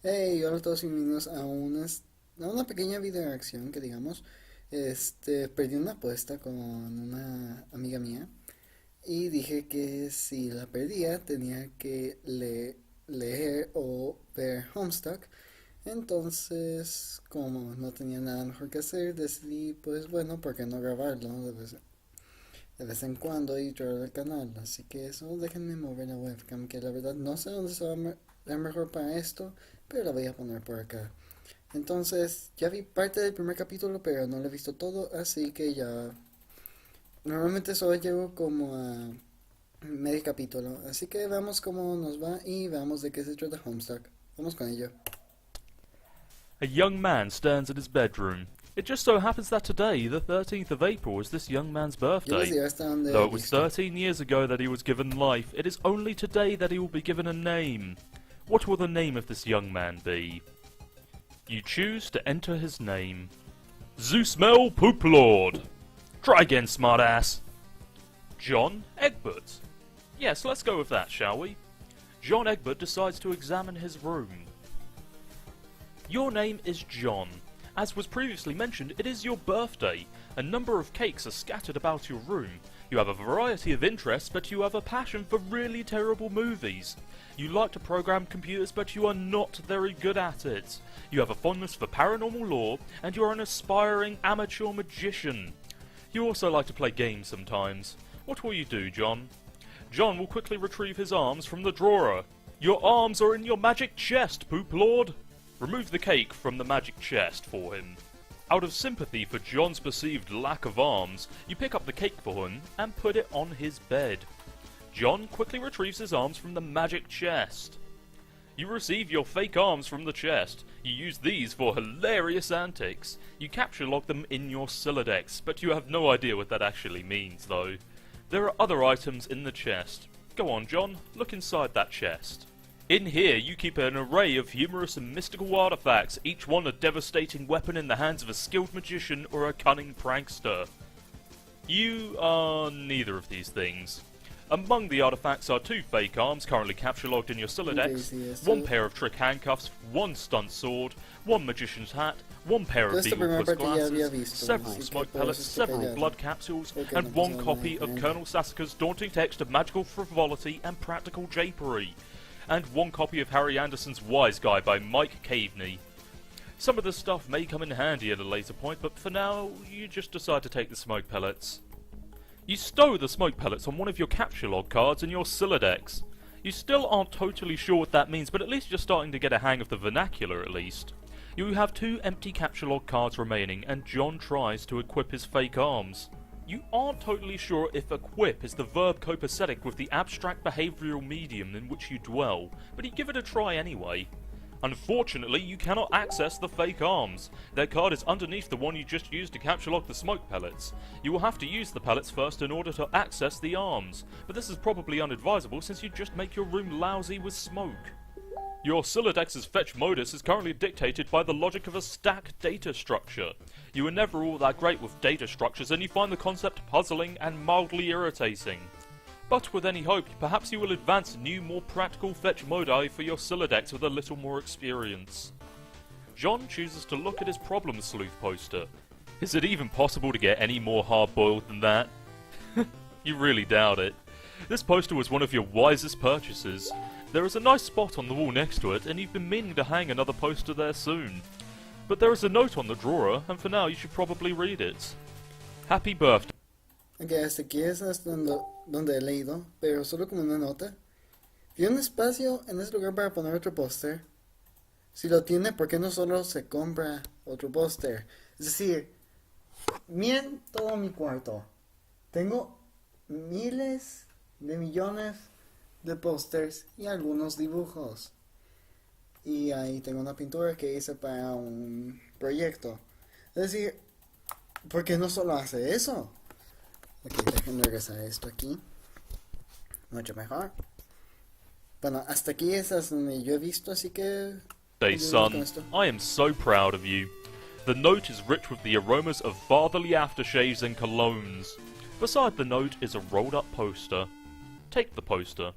Hey, hola a todos y bienvenidos a una pequeña video reacción que digamos, perdí una apuesta con una amiga mía y dije que si la perdía tenía que leer o ver HomeStuck. Entonces, como no tenía nada mejor que hacer, decidí, pues bueno, ¿por qué no grabarlo de vez en cuando y traerlo al canal? Así que eso, déjenme mover la webcam, que la verdad no sé dónde se va a ver mejor para esto, pero la voy a poner por acá. Entonces, ya vi parte del primer capítulo, pero no lo he visto todo, así que ya... Normalmente solo llego como a medio capítulo, así que veamos cómo nos va y veamos de qué se trata Homestuck. Vamos con ello. A young man stands in his bedroom. It just so happens that today, the 13th of April, is this young man's Yo les birthday. diré hasta donde Though he it was visto. 13 years ago that he was given life, it is only today that he will be given a name. What will the name of this young man be? You choose to enter his name. Zeusmel Pooplord. Try again, smartass. John Egbert. Yes, let's go with that, shall we? John Egbert decides to examine his room. Your name is John. As was previously mentioned, it is your birthday. A number of cakes are scattered about your room. You have a variety of interests, but you have a passion for really terrible movies. You like to program computers, but you are not very good at it. You have a fondness for paranormal lore, and you are an aspiring amateur magician. You also like to play games sometimes. What will you do, John? John will quickly retrieve his arms from the drawer. Your arms are in your magic chest, Poop Lord. Remove the cake from the magic chest for him. Out of sympathy for John's perceived lack of arms, you pick up the cake for him and put it on his bed. John quickly retrieves his arms from the magic chest. You receive your fake arms from the chest. You use these for hilarious antics. You capture log them in your Silodex, but you have no idea what that actually means, though. There are other items in the chest. Go on, John, look inside that chest. In here, you keep an array of humorous and mystical artifacts, each one a devastating weapon in the hands of a skilled magician or a cunning prankster. You are neither of these things. Among the artifacts are 2 fake arms currently capture logged in your Silodex, 1 pair of trick handcuffs, 1 stunt sword, 1 magician's hat, 1 pair of Beagle glasses, several smoke pellets, several blood capsules, and 1 copy of Colonel Sassacre's daunting text of magical frivolity and practical japery, and 1 copy of Harry Anderson's Wise Guy by Mike Caveney. Some of this stuff may come in handy at a later point, but for now, you just decide to take the smoke pellets. You stow the smoke pellets on one of your capture log cards in your Silodex. You still aren't totally sure what that means, but at least you're starting to get a hang of the vernacular at least. You have 2 empty capture log cards remaining, and John tries to equip his fake arms. You aren't totally sure if equip is the verb copacetic with the abstract behavioural medium in which you dwell, but you give it a try anyway. Unfortunately, you cannot access the fake arms. Their card is underneath the one you just used to capture log the smoke pellets. You will have to use the pellets first in order to access the arms, but this is probably unadvisable since you just make your room lousy with smoke. Your Silodex's fetch modus is currently dictated by the logic of a stack data structure. You are never all that great with data structures and you find the concept puzzling and mildly irritating. But with any hope, perhaps you will advance new, more practical fetch modi for your Silodex with a little more experience. John chooses to look at his problem sleuth poster. Is it even possible to get any more hard-boiled than that? You really doubt it. This poster was one of your wisest purchases. There is a nice spot on the wall next to it, and you've been meaning to hang another poster there soon. But there is a note on the drawer, and for now you should probably read it. Happy birthday. Ok, hasta aquí es hasta donde he leído, pero solo como una nota. ¿Tiene un espacio en ese lugar para poner otro póster? Si lo tiene, ¿por qué no solo se compra otro póster? Es decir, miren todo mi cuarto. Tengo miles de millones de pósters y algunos dibujos. Y ahí tengo una pintura que hice para un proyecto. Es decir, ¿por qué no solo hace eso? Ok, déjenme regresar esto aquí. Mucho mejor. Bueno, hasta aquí es hasta donde yo he visto, así que... Hey son, I am so proud of you. The note is rich with the aromas of fatherly aftershaves and colognes. Beside the note is a rolled up poster. Take the poster.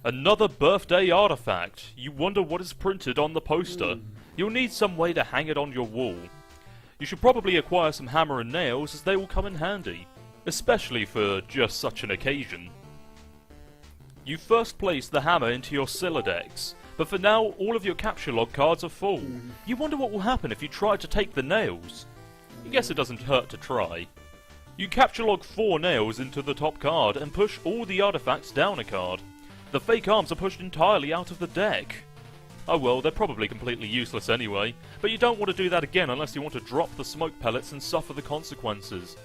Another birthday artifact. You wonder what is printed on the poster. You'll need some way to hang it on your wall. You should probably acquire some hammer and nails, as they will come in handy, especially for just such an occasion. You first place the hammer into your Silodex, but for now all of your capture log cards are full. You wonder what will happen if you try to take the nails. You guess it doesn't hurt to try. You capture log 4 nails into the top card and push all the artifacts down a card. The fake arms are pushed entirely out of the deck. Oh well, they're probably completely useless anyway, but you don't want to do that again unless you want to drop the smoke pellets and suffer the consequences.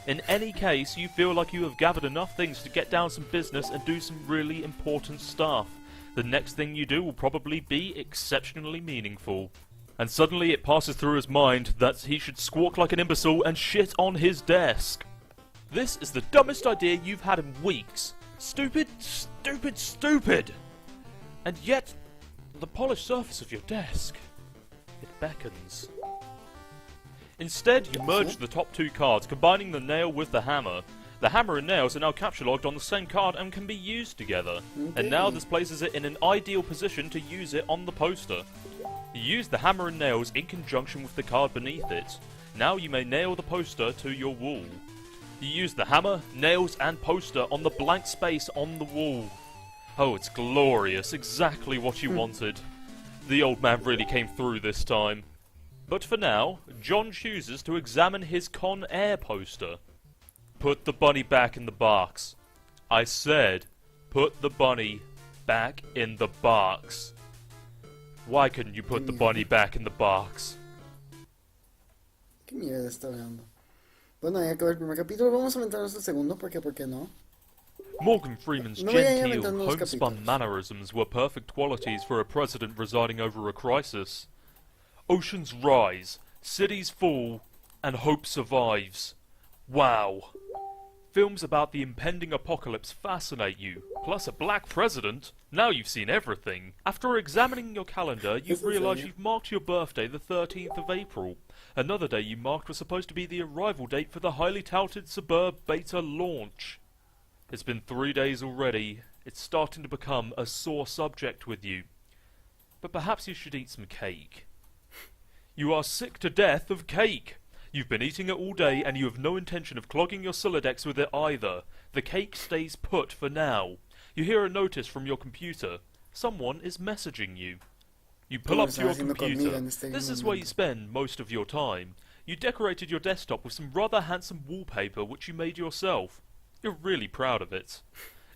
In any case, you feel like you have gathered enough things to get down some business and do some really important stuff. The next thing you do will probably be exceptionally meaningful. And suddenly it passes through his mind that he should squawk like an imbecile and shit on his desk. This is the dumbest idea you've had in weeks. Stupid, stupid, stupid! And yet, the polished surface of your desk, it beckons. Instead, you merge the top 2 cards, combining the nail with the hammer. The hammer and nails are now capture logged on the same card and can be used together. And now this places it in an ideal position to use it on the poster. You use the hammer and nails in conjunction with the card beneath it. Now you may nail the poster to your wall. You use the hammer, nails and poster on the blank space on the wall. Oh, it's glorious, exactly what you wanted. The old man really came through this time. But for now, John chooses to examine his Con Air poster. Put the bunny back in the box. I said, put the bunny back in the box. Why couldn't you put the bunny back in the box? ¿Qué mierda está hablando? Bueno, ya acabó el primer capítulo. Vamos a aventarnos el segundo, porque ¿por qué no? Morgan Freeman's No voy a ir genteel, aventando los homespun capítulos. mannerisms were perfect qualities for a president residing over a crisis. Oceans rise, cities fall, and hope survives. Wow. Films about the impending apocalypse fascinate you, plus a black president. Now you've seen everything. After examining your calendar, you've realised you've marked your birthday the 13th of April. Another day you marked was supposed to be the arrival date for the highly touted Suburb Beta launch. It's been 3 days already. It's starting to become a sore subject with you. But perhaps you should eat some cake. You are sick to death of cake. You've been eating it all day and you have no intention of clogging your Silodex with it either. The cake stays put for now. You hear a notice from your computer. Someone is messaging you. You pull up to your computer. This is where you spend most of your time. You decorated your desktop with some rather handsome wallpaper which you made yourself. You're really proud of it.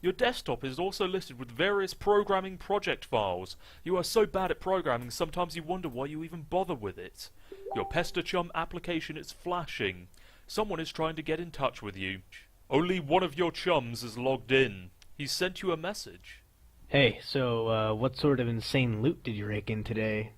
Your desktop is also listed with various programming project files. You are so bad at programming sometimes you wonder why you even bother with it. Your PestaChum application is flashing. Someone is trying to get in touch with you. Only one of your chums is logged in. He sent you a message. Hey, so, what sort of insane loot did you rake in today?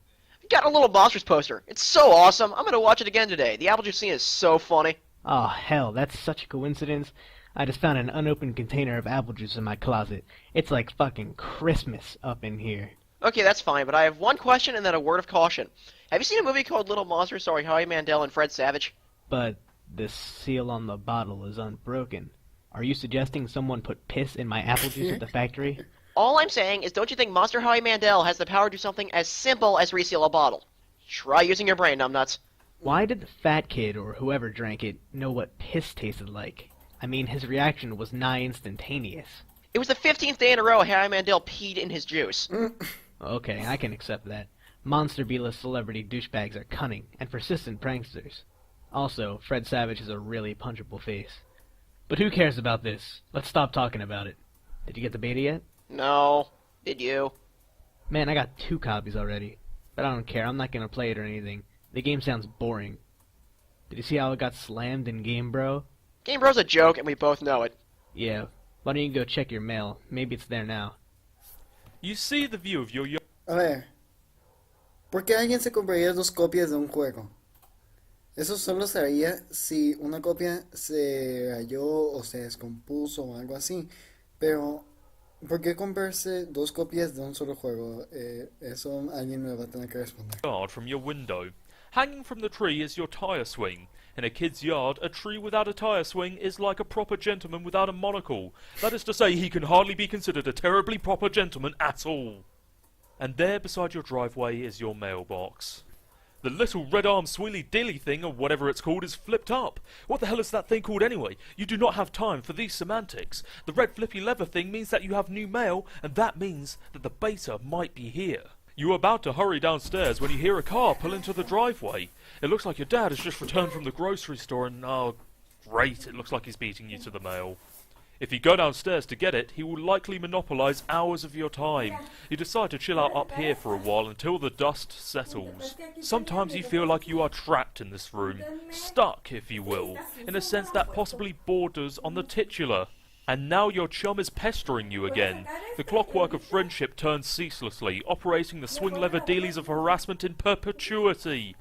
Got a little Monsters poster. It's so awesome. I'm gonna watch it again today. The apple juice scene is so funny. Oh, hell, that's such a coincidence. I just found an unopened container of apple juice in my closet. It's like fucking Christmas up in here. Okay, that's fine, but I have one question and then a word of caution. Have you seen a movie called Little Monsters starring Howie Mandel and Fred Savage? But the seal on the bottle is unbroken. Are you suggesting someone put piss in my apple juice at the factory? All I'm saying is, don't you think Monster Howie Mandel has the power to do something as simple as reseal a bottle? Try using your brain, numbnuts. Why did the fat kid, or whoever drank it, know what piss tasted like? I mean, his reaction was nigh instantaneous. It was the 15th day in a row Howie Mandel peed in his juice. Okay, I can accept that. Monster B-list celebrity douchebags are cunning and persistent pranksters. Also, Fred Savage has a really punchable face. But who cares about this? Let's stop talking about it. Did you get the beta yet? No. Did you? Man, I got 2 copies already. But I don't care, I'm not gonna play it or anything. The game sounds boring. Did you see how it got slammed in Game Bro? Game Bro's a joke and we both know it. Yeah. Why don't you go check your mail? Maybe it's there now. You see the view of your A ver, ¿por qué alguien se compraría 2 copias de un juego? Eso solo se haría si una copia se rayó o se descompuso o algo así. Pero, ¿por qué comprarse 2 copias de un solo juego? Eso alguien me va a tener que responder. yard from your window. Hanging from the tree is your tire swing. In a kid's yard, a tree without a tire swing is like a proper gentleman without a monocle. That is to say, he can hardly be considered a terribly proper gentleman at all. And there beside your driveway is your mailbox. The little red-arm swheely-dilly thing, or whatever it's called, is flipped up. What the hell is that thing called anyway? You do not have time for these semantics. The red flippy leather thing means that you have new mail, and that means that the beta might be here. You are about to hurry downstairs when you hear a car pull into the driveway. It looks like your dad has just returned from the grocery store and, oh, great, it looks like he's beating you to the mail. If you go downstairs to get it, he will likely monopolise hours of your time. You decide to chill out up here for a while until the dust settles. Sometimes you feel like you are trapped in this room, stuck, if you will, in a sense that possibly borders on the titular. And now your chum is pestering you again. The clockwork of friendship turns ceaselessly, operating the swing lever dealies of harassment in perpetuity.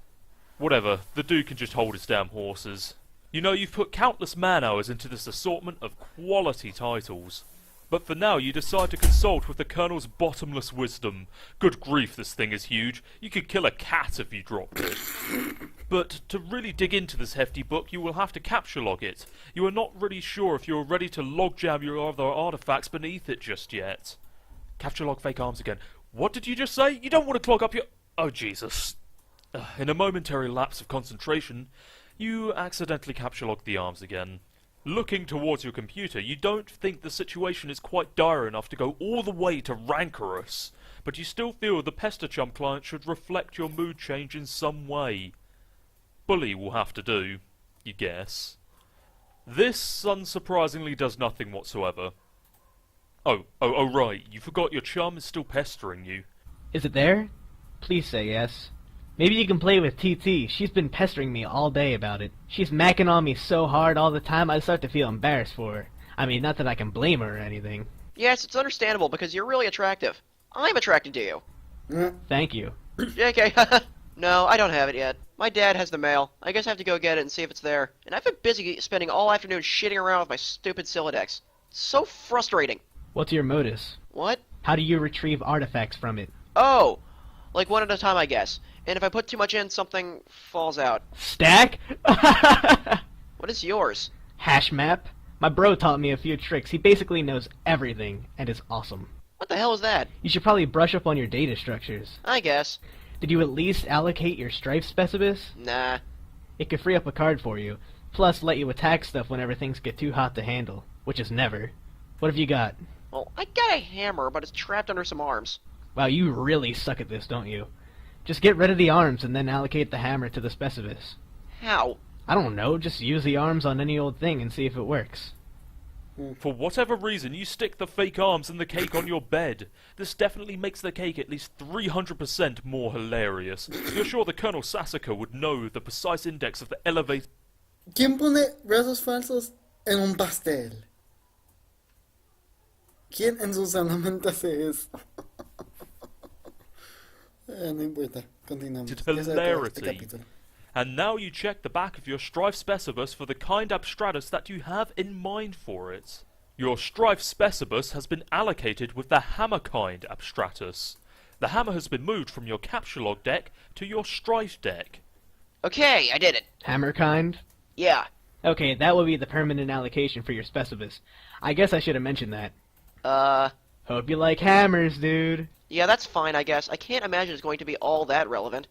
Whatever, the dude can just hold his damn horses. You know, you've put countless man-hours into this assortment of quality titles. But for now, you decide to consult with the Colonel's bottomless wisdom. Good grief, this thing is huge. You could kill a cat if you dropped it. But to really dig into this hefty book, you will have to capture log it. You are not really sure if you are ready to logjam your other artifacts beneath it just yet. Capture log fake arms again. What did you just say? You don't want to clog up your... Oh, Jesus. In a momentary lapse of concentration, you accidentally capture log the arms again. Looking towards your computer, you don't think the situation is quite dire enough to go all the way to rancorous, but you still feel the PestaChump client should reflect your mood change in some way. Bully will have to do, you guess. This, unsurprisingly, does nothing whatsoever. Oh, right, you forgot your chum is still pestering you. Is it there? Please say yes. Maybe you can play with TT. She's been pestering me all day about it. She's macking on me so hard all the time I start to feel embarrassed for her. I mean, not that I can blame her or anything. Yes, it's understandable because you're really attractive. I'm attracted to you. Thank you. Okay, no, I don't have it yet. My dad has the mail. I guess I have to go get it and see if it's there. And I've been busy spending all afternoon shitting around with my stupid Silodex. It's so frustrating. What's your modus? What? How do you retrieve artifacts from it? Oh, like one at a time, I guess. And if I put too much in, something falls out. Stack? What is yours? Hash map? My bro taught me a few tricks. He basically knows everything, and is awesome. What the hell is that? You should probably brush up on your data structures. I guess. Did you at least allocate your strife specibus? Nah. It could free up a card for you, plus let you attack stuff whenever things get too hot to handle, which is never. What have you got? Well, I got a hammer, but it's trapped under some arms. Wow, you really suck at this, don't you? Just get rid of the arms and then allocate the hammer to the specibus. How? I don't know, just use the arms on any old thing and see if it works. For whatever reason, you stick the fake arms in the cake on your bed. This definitely makes the cake at least 300% more hilarious. You're sure the Colonel Sassacre would know the precise index of the elevator... ¿Quién pone brazos falsos en un pastel? ¿Quién en su sana mente hace eso? No importa, continuamos. Hilarity. And now you check the back of your Strife Specibus for the kind abstratus that you have in mind for it. Your Strife Specibus has been allocated with the Hammer kind abstratus. The hammer has been moved from your capture log deck to your Strife deck. Okay, I did it. Hammer kind? Yeah. Okay, that will be the permanent allocation for your specibus. I guess I should have mentioned that. Hope you like hammers, dude. Yeah, that's fine, I guess. I can't imagine it's going to be all that relevant.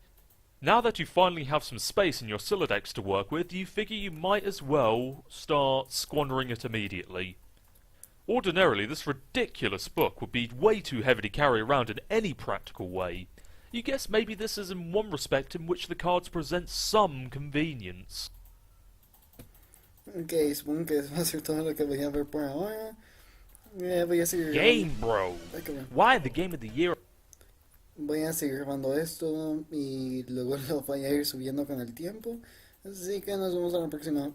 Now that you finally have some space in your Silodex to work with, you figure you might as well start squandering it immediately. Ordinarily, this ridiculous book would be way too heavy to carry around in any practical way. You guess maybe this is in one respect in which the cards present some convenience. Ok, supongo que eso va a ser todo lo que voy a ver por ahora. Voy a seguir Game, bro! Why the game of the year? Voy a seguir grabando esto y luego lo voy a ir subiendo con el tiempo. Así que nos vemos a la próxima.